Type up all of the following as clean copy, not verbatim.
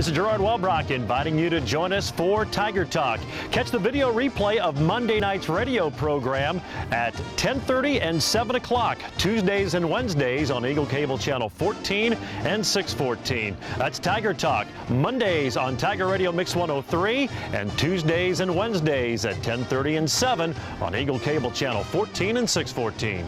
This is Gerard Welbrock inviting you to join us for Tiger Talk. Catch the video replay of Monday night's radio program at 10:30 and 7 o'clock, Tuesdays and Wednesdays on Eagle Cable Channel 14 and 614. That's Tiger Talk, Mondays on Tiger Radio Mix 103 and Tuesdays and Wednesdays at 10:30 and 7 on Eagle Cable Channel 14 and 614.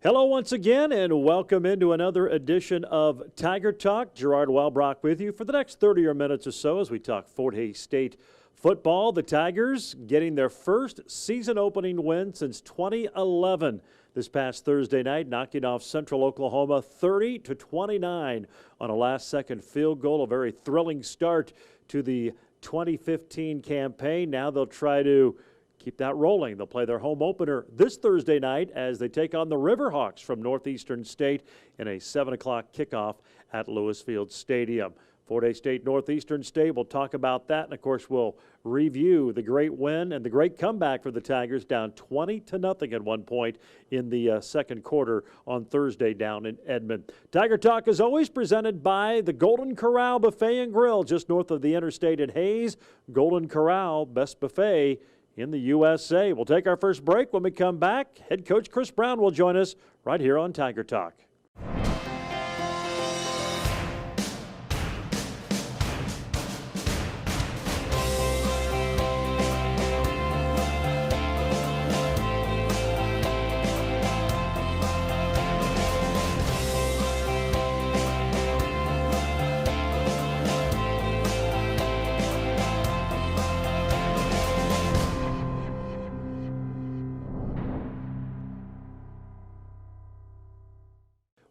Hello once again, and welcome into another edition of Tiger Talk. Gerard Welbrock with you for the next 30 minutes or so as we talk Fort Hays State football. The Tigers getting their first season opening win since 2011 this past Thursday night, knocking off Central Oklahoma 30-29 on a last-second field goal. A very thrilling start to the 2015 campaign. Now they'll try to keep that rolling. They'll play their home opener this Thursday night as they take on the Riverhawks from Northeastern State in a 7 o'clock kickoff at Lewis Field Stadium. Fort Hays State, Northeastern State, we'll talk about that. And, of course, we'll review the great win and the great comeback for the Tigers, down 20-0 at one point in the second quarter on Thursday down in Edmond. Tiger Talk is always presented by the Golden Corral Buffet and Grill just north of the interstate at Hays. Golden Corral, best buffet in the USA. We'll take our first break. When we come back, head coach Chris Brown will join us right here on Tiger Talk.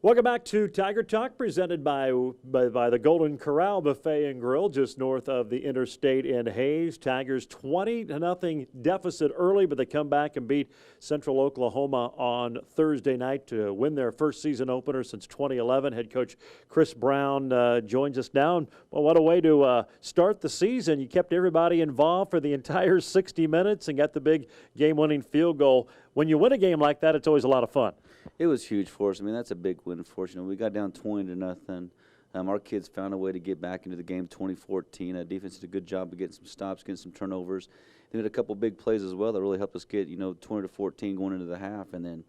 Welcome back to Tiger Talk, presented by the Golden Corral Buffet and Grill, just north of the interstate in Hays. Tigers 20-0 deficit early, but they come back and beat Central Oklahoma on Thursday night to win their first season opener since 2011. Head coach Chris Brown joins us now. Well, what a way to start the season. You kept everybody involved for the entire 60 minutes and got the big game-winning field goal. When you win a game like that, it's always a lot of fun. It was huge for us. I mean, that's a big win for us. You know, we got down 20-0. Our kids found a way to get back into the game 2014. Defense did a good job of getting some stops, getting some turnovers. They did a couple big plays as well that really helped us get, 20-14 going into the half. And then,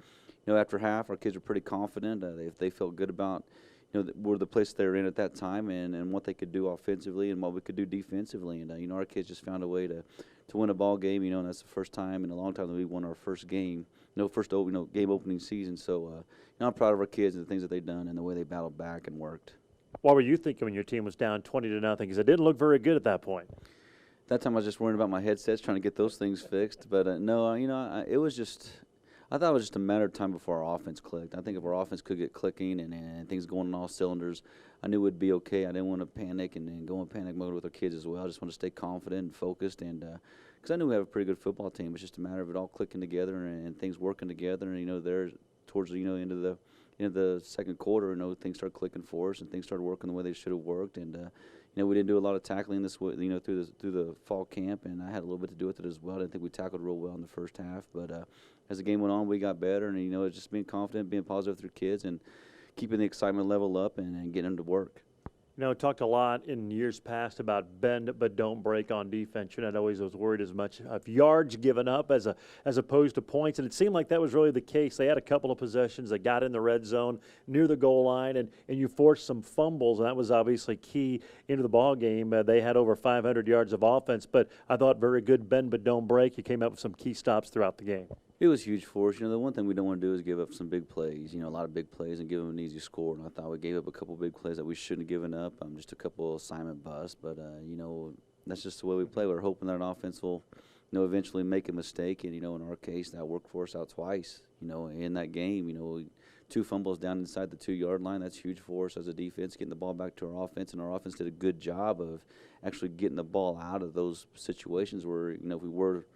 after half, our kids were pretty confident. They felt good about, where the place they were in at that time and what they could do offensively and what we could do defensively. And, our kids just found a way to win a ball game, and that's the first time in a long time that we won our first game. Game opening season. So, I'm proud of our kids and the things that they've done and the way they battled back and worked. What were you thinking when your team was down 20-0? Because it didn't look very good at that point. That time I was just worrying about my headsets, trying to get those things fixed. But, it was just – I thought it was just a matter of time before our offense clicked. I think if our offense could get clicking and things going on all cylinders, I knew it would be okay. I didn't want to panic and go in panic mode with our kids as well. I just want to stay confident and focused because I knew we have a pretty good football team. It's just a matter of it all clicking together and things working together. And, there towards the, end of the second quarter, things started clicking for us and things started working the way they should have worked. And, we didn't do a lot of tackling this way, through the fall camp, and I had a little bit to do with it as well. I didn't think we tackled real well in the first half. But as the game went on, we got better. And, it's just being confident, being positive with your kids, and keeping the excitement level up and getting them to work. Talked a lot in years past about bend but don't break on defense. You're not always was worried as much of yards given up as opposed to points, and it seemed like that was really the case. They had a couple of possessions that got in the red zone near the goal line, and you forced some fumbles, and that was obviously key into the ball game. They had over 500 yards of offense, but I thought very good bend but don't break. You came up with some key stops throughout the game. It was huge for us. The one thing we don't want to do is give up some big plays, a lot of big plays, and give them an easy score. And I thought we gave up a couple big plays that we shouldn't have given up, just a couple assignment busts. But, that's just the way we play. We're hoping that an offense will, eventually make a mistake. And, in our case, that worked for us out twice, in that game. 2 fumbles down inside the 2-yard line. That's huge for us as a defense, getting the ball back to our offense. And our offense did a good job of actually getting the ball out of those situations where, if we were –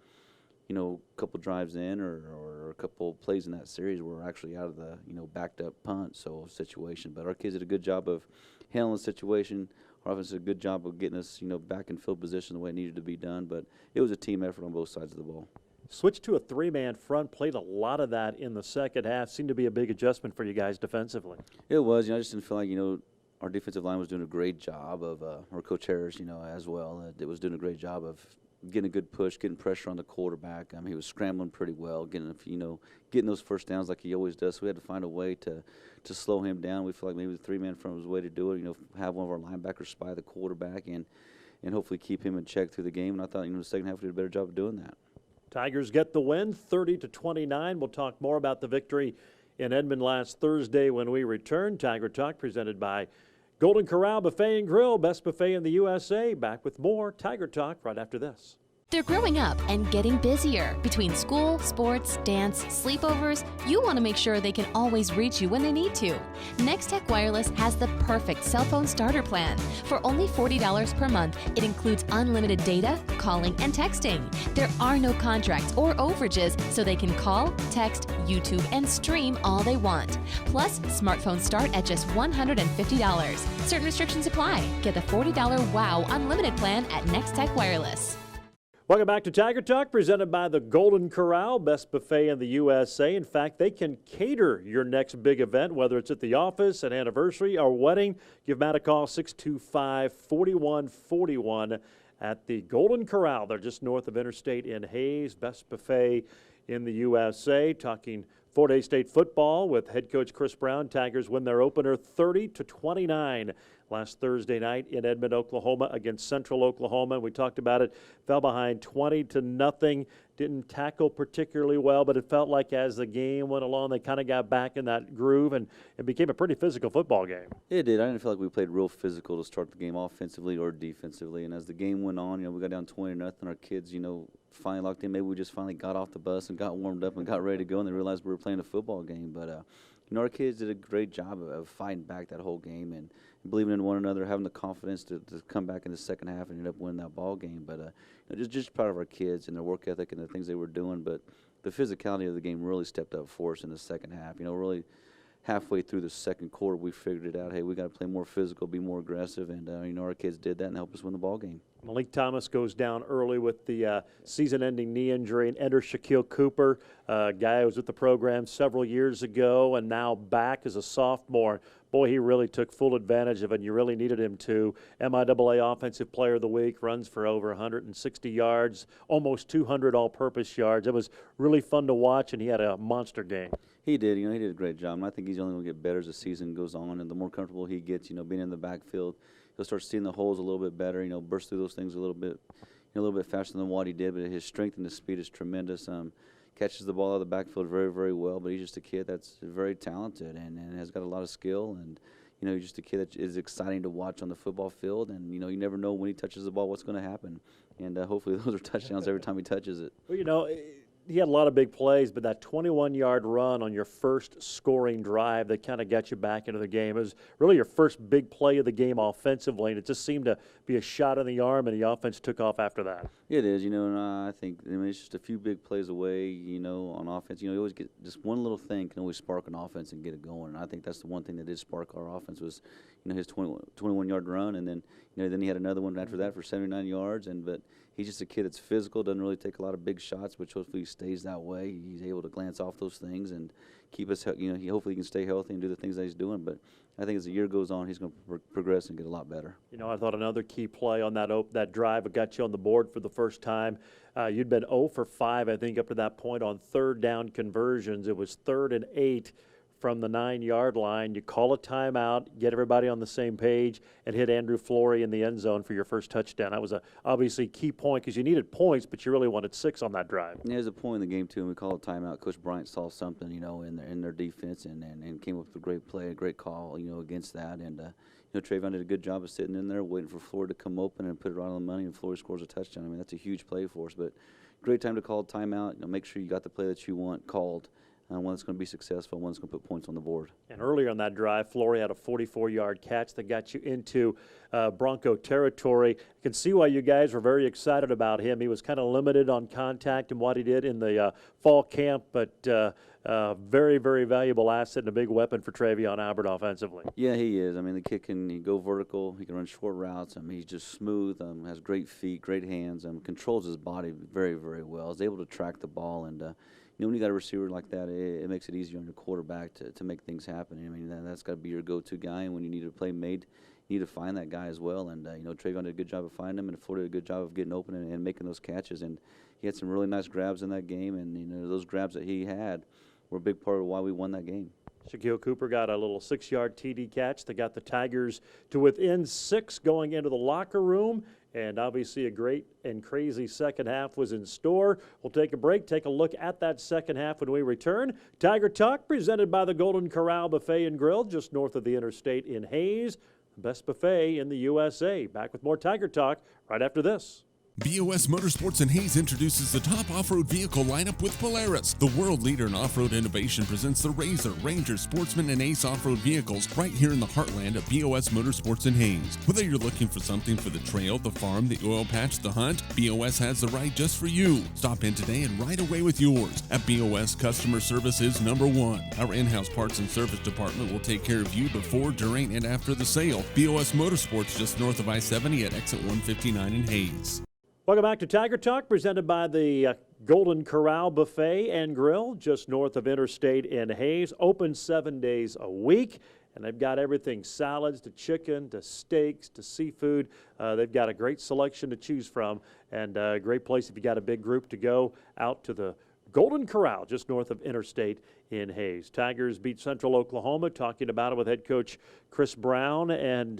a couple drives in or a couple plays in that series, we're actually out of the, backed up punt situation. But our kids did a good job of handling the situation. Our offense did a good job of getting us, back in field position the way it needed to be done. But it was a team effort on both sides of the ball. Switched to a three-man front, played a lot of that in the second half. Seemed to be a big adjustment for you guys defensively. It was. I just didn't feel like, our defensive line was doing a great job of, or Coach Harris, as well. It was doing a great job of getting a good push, getting pressure on the quarterback. He was scrambling pretty well, getting those first downs like he always does. So we had to find a way to slow him down. We feel like maybe the three-man front was the way to do it. Have one of our linebackers spy the quarterback and hopefully keep him in check through the game. And I thought, the second half we did a better job of doing that. Tigers get the win, 30-29. We'll talk more about the victory in Edmond last Thursday when we return. Tiger Talk presented by Golden Corral Buffet and Grill, best buffet in the USA. Back with more Tiger Talk right after this. They're growing up and getting busier. Between school, sports, dance, sleepovers, you want to make sure they can always reach you when they need to. Nextech Wireless has the perfect cell phone starter plan. For only $40 per month, it includes unlimited data, calling, and texting. There are no contracts or overages, so they can call, text, YouTube, and stream all they want. Plus, smartphones start at just $150. Certain restrictions apply. Get the $40 WOW unlimited plan at Nextech Wireless. Welcome back to Tiger Talk, presented by the Golden Corral, best buffet in the USA. In fact, they can cater your next big event, whether it's at the office, an anniversary, or wedding. Give Matt a call, 625-4141 at the Golden Corral. They're just north of Interstate in Hayes, best buffet in the USA. Talking Fort Hays State football with head coach Chris Brown. Tigers win their opener 30-29 last Thursday night in Edmond, Oklahoma against Central Oklahoma. We talked about it. Fell behind 20-0. Didn't tackle particularly well, but it felt like as the game went along, they kind of got back in that groove, and it became a pretty physical football game. It did. I didn't feel like we played real physical to start the game offensively or defensively. And as the game went on, we got down 20-0. Our kids, finally locked in. Maybe we just finally got off the bus and got warmed up and got ready to go, and they realized we were playing a football game. But, our kids did a great job of fighting back that whole game and believing in one another, having the confidence to come back in the second half and end up winning that ball game. But just proud of our kids and their work ethic and the things they were doing. But the physicality of the game really stepped up for us in the second half. Really halfway through the second quarter, we figured it out. Hey, we got to play more physical, be more aggressive, and our kids did that and helped us win the ball game. Malik Thomas goes down early with the season-ending knee injury, and enter Shaquille Cooper, a guy who was with the program several years ago and now back as a sophomore. Boy, he really took full advantage of it, and you really needed him to. MIAA Offensive Player of the Week, runs for over 160 yards, almost 200 all-purpose yards. It was really fun to watch, and he had a monster game. He did. He did a great job, and I think he's only going to get better as the season goes on, and the more comfortable he gets, being in the backfield, he'll start seeing the holes a little bit better, burst through those things a little bit faster than what he did, but his strength and his speed is tremendous. Catches the ball out of the backfield very, very well, but he's just a kid that's very talented and has got a lot of skill, and he's just a kid that is exciting to watch on the football field, and you never know when he touches the ball what's going to happen, and hopefully those are touchdowns every time he touches it. Well, he had a lot of big plays, but that 21-yard run on your first scoring drive that kind of got you back into the game. It was really your first big play of the game offensively, and it just seemed to be a shot in the arm, and the offense took off after that. It is, and I think it's just a few big plays away, on offense. You always get just one little thing can always spark an offense and get it going, and I think that's the one thing that did spark our offense was, his 21-yard run, and then, then he had another one after that for 79 yards, but he's just a kid that's physical, doesn't really take a lot of big shots, which hopefully stays that way. He's able to glance off those things and keep us, hopefully he can stay healthy and do the things that he's doing. But I think as the year goes on, he's going to progress and get a lot better. I thought another key play on that drive that got you on the board for the first time. You'd been 0 for 5, I think, up to that point on third down conversions. It was 3rd and 8 from the 9-yard line. You call a timeout, get everybody on the same page, and hit Andrew Flory in the end zone for your first touchdown. That was a obviously key point because you needed points, but you really wanted 6 on that drive. Yeah, there's a point in the game, too, and we called a timeout. Coach Bryant saw something, in their defense and came up with a great play, a great call, against that. And, Trayvon did a good job of sitting in there waiting for Flory to come open and put it right on the money, and Flory scores a touchdown. I mean, that's a huge play for us, but great time to call a timeout. Make sure you got the play that you want called. one that's going to be successful, one that's going to put points on the board. And earlier on that drive, Flory had a 44-yard catch that got you into Bronco territory. You can see why you guys were very excited about him. He was kind of limited on contact and what he did in the fall camp, but very, very valuable asset and a big weapon for Travion Albert offensively. Yeah, he is. I mean, the kid can go vertical. He can run short routes. I mean, he's just smooth, has great feet, great hands, controls his body very, very well. Is able to track the ball, and when you got a receiver like that, it makes it easier on your quarterback to make things happen. I mean, that's got to be your go-to guy, and when you need a play made, you need to find that guy as well. And, Travion did a good job of finding him, and Florida did a good job of getting open and making those catches. And he had some really nice grabs in that game, and, those grabs that he had were a big part of why we won that game. Shaquille Cooper got a little 6-yard TD catch that got the Tigers to within 6 going into the locker room. And obviously a great and crazy second half was in store. We'll take a break, take a look at that second half when we return. Tiger Talk presented by the Golden Corral Buffet and Grill just north of the interstate in Hayes. The best buffet in the USA. Back with more Tiger Talk right after this. BOS Motorsports in Hayes introduces the top off-road vehicle lineup with Polaris. The world leader in off-road innovation presents the RZR, Ranger, Sportsman, and Ace off-road vehicles right here in the heartland of BOS Motorsports in Hayes. Whether you're looking for something for the trail, the farm, the oil patch, the hunt, BOS has the ride just for you. Stop in today and ride away with yours. At BOS, customer service is number one. Our in-house parts and service department will take care of you before, during, and after the sale. BOS Motorsports just north of I-70 at exit 159 in Hayes. Welcome back to Tiger Talk, presented by the Golden Corral Buffet and Grill, just north of Interstate in Hayes. Open 7 days a week, and they've got everything, salads to chicken to steaks to seafood. They've got a great selection to choose from, and a great place if you got a big group to go out to the Golden Corral, just north of Interstate in Hayes. Tigers beat Central Oklahoma, talking about it with head coach Chris Brown. And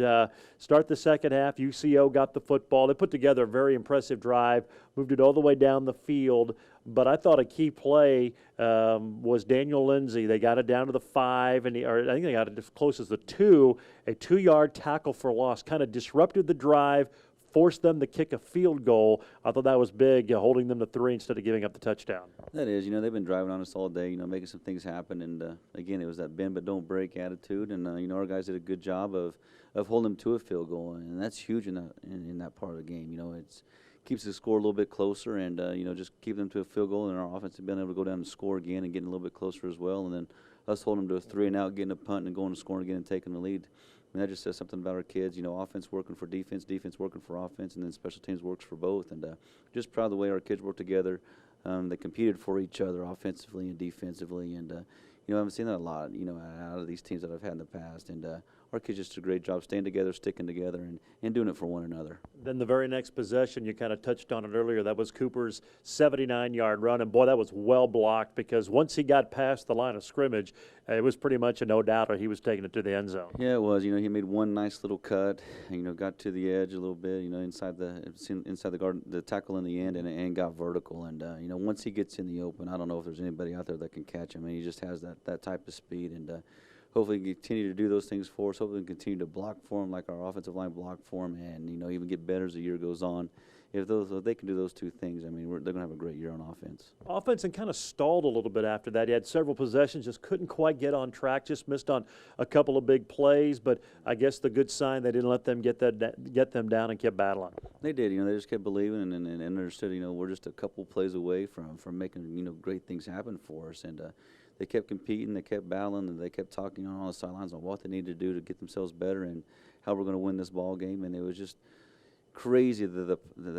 start the second half, UCO got the football. They put together a very impressive drive, moved it all the way down the field. But I thought a key play was Daniel Lindsay. They got it down to the 5, I think they got it as close as the 2. A 2-yard tackle for loss kind of disrupted the drive, forced them to kick a field goal. I thought that was big, holding them to 3 instead of giving up the touchdown. That is, they've been driving on us all day, making some things happen. And, again, it was that bend but don't break attitude. And, our guys did a good job of holding them to a field goal. And that's huge in that part of the game. It keeps the score a little bit closer and, just keep them to a field goal. And our offense has been able to go down and score again and getting a little bit closer as well. And then us holding them to a 3-and-out, getting a punt and going to scoring again and taking the lead. And that just says something about our kids. Offense working for defense, defense working for offense, and then special teams works for both. And just proud of the way our kids work together. They competed for each other offensively and defensively. And, I haven't seen that a lot, out of these teams that I've had in the past. And our kids just did a great job staying together, sticking together, and doing it for one another. Then the very next possession, you kind of touched on it earlier, that was Cooper's 79-yard run. And, boy, that was well blocked because once he got past the line of scrimmage, it was pretty much a no-doubter he was taking it to the end zone. Yeah, it was. He made one nice little cut, got to the edge a little bit, inside the guard, the tackle in the end, and got vertical. And, once he gets in the open, I don't know if there's anybody out there that can catch him. He just has that type of speed. And hopefully he can continue to do those things for us. Hopefully we can continue to block for him like our offensive line blocked for him, and, even get better as the year goes on. If they can do those two things, they're going to have a great year on offense. Offense and kind of stalled a little bit after that. He had several possessions, just couldn't quite get on track, just missed on a couple of big plays. But I guess the good sign, they didn't let them get them down and kept battling. They did. They just kept believing and understood. We're just a couple plays away from making great things happen for us. And they kept competing, they kept battling, and they kept talking on the sidelines on what they needed to do to get themselves better and how we're going to win this ball game. And it was just crazy the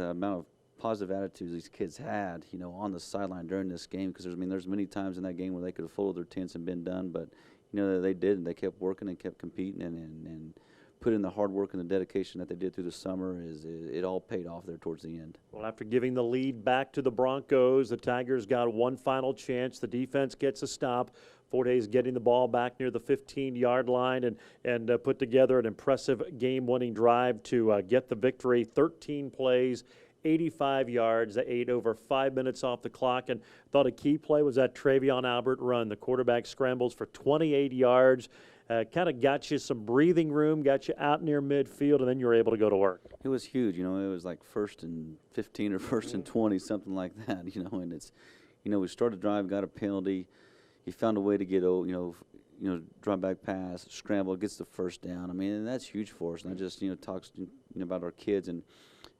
amount of positive attitudes these kids had, on the sideline during this game, because there's many times in that game where they could have folded their tents and been done, but they didn't. They kept working and kept competing and put in the hard work and the dedication that they did through the summer. It all paid off there towards the end. Well, after giving the lead back to the Broncos, the Tigers got one final chance. The defense gets a stop. Fort Hays getting the ball back near the 15-yard line and put together an impressive game-winning drive to get the victory. 13 plays, 85 yards. They ate over 5 minutes off the clock, and thought a key play was that Travion Albert run. The quarterback scrambles for 28 yards. Kind of got you some breathing room, got you out near midfield, and then you were able to go to work. It was huge. It was like 1st and 15 or 1st and 20, something like that, and it's, we started the drive, got a penalty. he found a way to get, drop back pass, scramble, gets the first down. I mean, and that's huge for us. And that just, talks about our kids and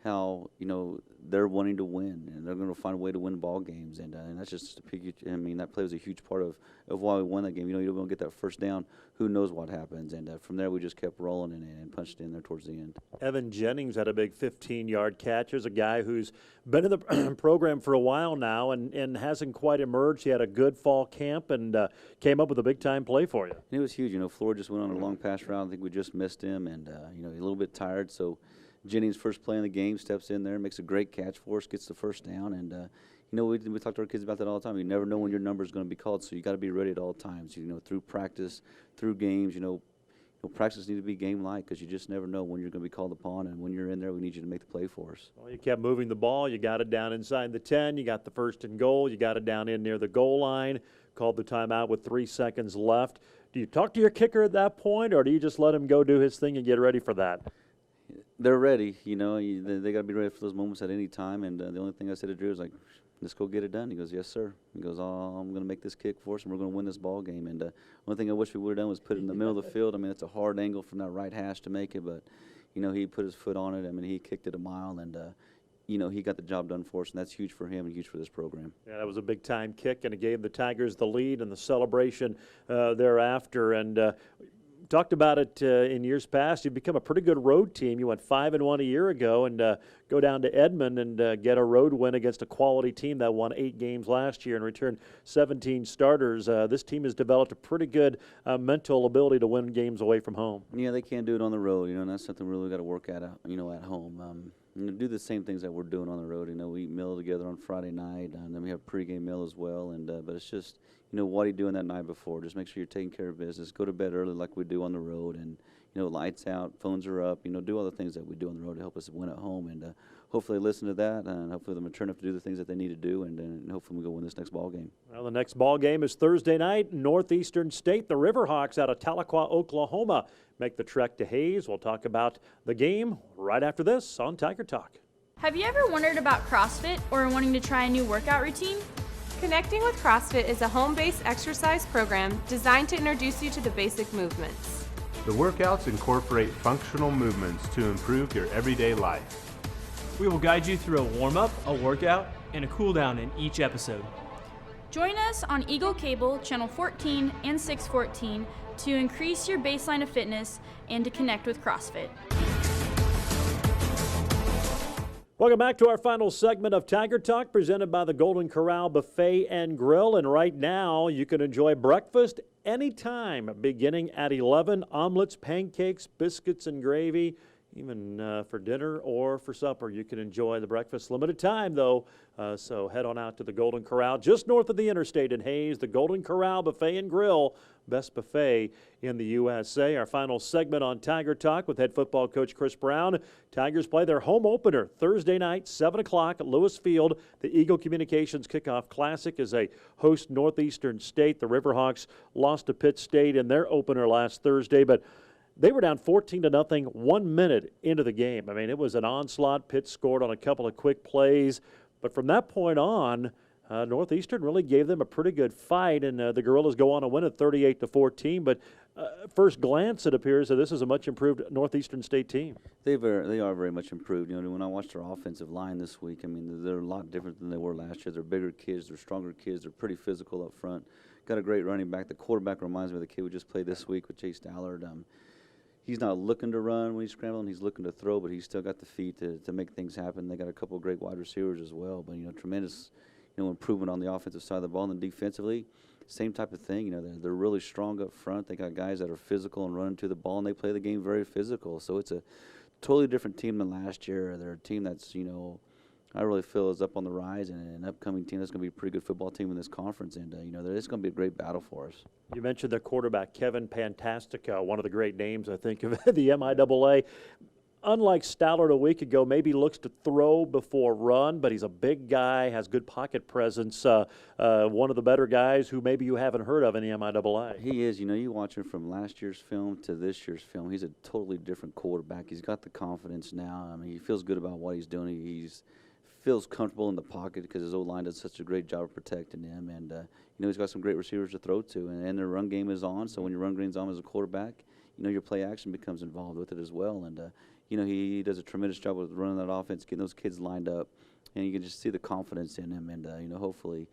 how, they're wanting to win and they're going to find a way to win ball games. And that's just that play was a huge part of why we won that game. You don't get that first down, who knows what happens. And from there, we just kept rolling and punched in there towards the end. Evan Jennings had a big 15-yard catch. There's a guy who's been in the program for a while now and hasn't quite emerged. He had a good fall camp and came up with a big-time play for you. And it was huge. Floyd just went on a long pass route. I think we just missed him, and, a little bit tired. So Jennings' first play in the game, steps in there, makes a great catch for us, gets the first down. And, we talk to our kids about that all the time. You never know when your number is going to be called, so you got to be ready at all times, through practice, through games. Practice needs to be game-like because you just never know when you're going to be called upon. And when you're in there, we need you to make the play for us. Well, you kept moving the ball. You got it down inside the 10. You got the first and goal. You got it down in near the goal line. Called the timeout with 3 seconds left. Do you talk to your kicker at that point, or do you just let him go do his thing and get ready for that? They're ready. They got to be ready for those moments at any time. And the only thing I said to Drew is like, let's go get it done. He goes, yes, sir. He goes, I'm going to make this kick for us, and we're going to win this ball game. And one thing I wish we would have done was put it in the middle of the field. I mean, it's a hard angle from that right hash to make it, but, he put his foot on it. I mean, he kicked it a mile, and, he got the job done for us, and that's huge for him and huge for this program. Yeah, that was a big-time kick, and it gave the Tigers the lead and the celebration thereafter. And talked about it in years past. You've become a pretty good road team. You went 5-1 a year ago, and go down to Edmond and get a road win against a quality team that won 8 games last year and returned 17 starters. This team has developed a pretty good mental ability to win games away from home. Yeah, they can't do it on the road, and that's something we really got to work at, at home. Do the same things that we're doing on the road. We eat meal together on Friday night, and then we have pregame meal as well. And but it's just, what are you doing that night before? Just make sure you're taking care of business. Go to bed early like we do on the road, and lights out, phones are up. Do all the things that we do on the road to help us win at home. And hopefully listen to that, and hopefully they're mature enough to do the things that they need to do, and hopefully we go win this next ball game. Well, the next ball game is Thursday night. Northeastern State, the Riverhawks out of Tahlequah, Oklahoma, make the trek to Hayes. We'll talk about the game right after this on Tiger Talk. Have you ever wondered about CrossFit or wanting to try a new workout routine? Connecting with CrossFit is a home-based exercise program designed to introduce you to the basic movements. The workouts incorporate functional movements to improve your everyday life. We will guide you through a warm-up, a workout, and a cool-down in each episode. Join us on Eagle Cable, Channel 14 and 614 to increase your baseline of fitness and to connect with CrossFit. Welcome back to our final segment of Tiger Talk, presented by the Golden Corral Buffet and Grill. And right now, you can enjoy breakfast anytime, beginning at 11. Omelets, pancakes, biscuits, and gravy. Even for dinner or for supper, you can enjoy the breakfast. Limited time, though, so head on out to the Golden Corral, just north of the interstate in Hayes. The Golden Corral Buffet and Grill, best buffet in the USA. Our final segment on Tiger Talk with head football coach Chris Brown. Tigers play their home opener Thursday night, 7 o'clock at Lewis Field. The Eagle Communications Kickoff Classic is a host Northeastern State. The Riverhawks lost to Pitt State in their opener last Thursday, but they were down 14-0 1 minute into the game. I mean, it was an onslaught. Pitt scored on a couple of quick plays. But from that point on, Northeastern really gave them a pretty good fight, and the Gorillas go on to win it 38-14. But first glance, it appears that this is a much improved Northeastern State team. They are very much improved. When I watched their offensive line this week, I mean, they're a lot different than they were last year. They're bigger kids. They're stronger kids. They're pretty physical up front. Got a great running back. The quarterback reminds me of the kid we just played this week with Chase Dallard. He's not looking to run when he's scrambling. He's looking to throw, but he's still got the feet to make things happen. They got a couple of great wide receivers as well. But, tremendous, improvement on the offensive side of the ball. And defensively, same type of thing. They're really strong up front. They got guys that are physical and running to the ball, and they play the game very physical. So it's a totally different team than last year. They're a team that's, I really feel is up on the rise, and an upcoming team that's going to be a pretty good football team in this conference. And, it's going to be a great battle for us. You mentioned their quarterback, Kevin Pantastica, one of the great names, I think, of the MIAA. Unlike Stallard a week ago, maybe looks to throw before run, but he's a big guy, has good pocket presence, one of the better guys who maybe you haven't heard of in the MIAA. He is. You watch him from last year's film to this year's film. He's a totally different quarterback. He's got the confidence now. I mean, he feels good about what he's doing. He's feels comfortable in the pocket because his O-line does such a great job of protecting him. And, he's got some great receivers to throw to. And their run game is on, so when your run game's on as a quarterback, your play action becomes involved with it as well. And, he does a tremendous job with running that offense, getting those kids lined up. And you can just see the confidence in him. And, hopefully,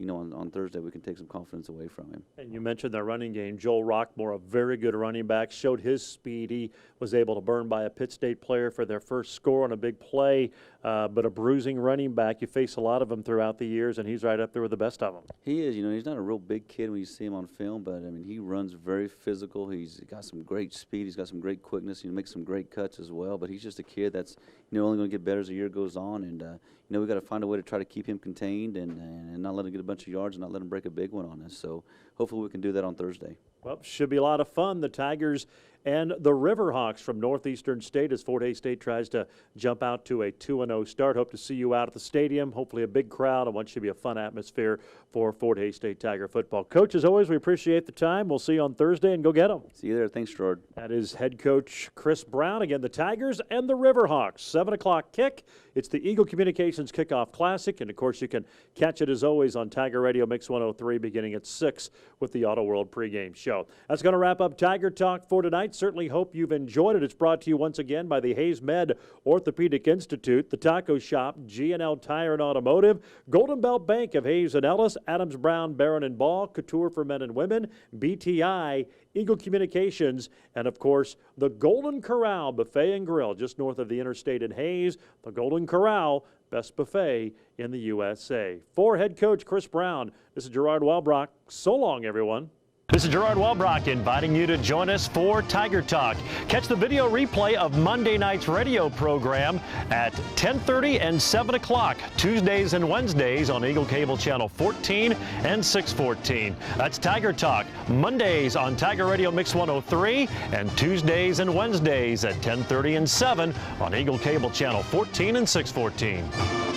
on Thursday we can take some confidence away from him. And you mentioned the running game. Joel Rockmore, a very good running back, showed his speed. He was able to burn by a Pitt State player for their first score on a big play, but a bruising running back. You face a lot of them throughout the years, and he's right up there with the best of them. He is. He's not a real big kid when you see him on film, but, he runs very physical. He's got some great speed. He's got some great quickness. He makes some great cuts as well, but he's just a kid that's, only going to get better as the year goes on, and, we've got to find a way to try to keep him contained and not let him get a bunch of yards and not let him break a big one on us. So hopefully we can do that on Thursday. Well, should be a lot of fun. The Tigers and the Riverhawks from Northeastern State as Fort Hays State tries to jump out to a 2-0 start. Hope to see you out at the stadium. Hopefully a big crowd. I want you to be a fun atmosphere for Fort Hays State Tiger football. Coach, as always, we appreciate the time. We'll see you on Thursday, and go get them. See you there. Thanks, Gerard. That is head coach Chris Brown. Again, the Tigers and the Riverhawks. 7 o'clock kick. It's the Eagle Communications Kickoff Classic. And, of course, you can catch it, as always, on Tiger Radio Mix 103 beginning at 6 with the Auto World pregame show. That's going to wrap up Tiger Talk for tonight. Certainly hope you've enjoyed it. It's brought to you once again by the Hayes Med Orthopedic Institute, the Taco Shop, G&L Tire and Automotive, Golden Belt Bank of Hayes and Ellis, Adams Brown, Barron and Ball, Couture for Men and Women, BTI, Eagle Communications, and, of course, the Golden Corral Buffet and Grill just north of the interstate in Hayes. The Golden Corral, best buffet in the USA. For head coach Chris Brown, this is Gerard Wellbrock. So long, everyone. This is Gerard Wellbrock inviting you to join us for Tiger Talk. Catch the video replay of Monday night's radio program at 10:30 and 7 o'clock, Tuesdays and Wednesdays on Eagle Cable Channel 14 and 614. That's Tiger Talk, Mondays on Tiger Radio Mix 103 and Tuesdays and Wednesdays at 10:30 and 7 on Eagle Cable Channel 14 and 614.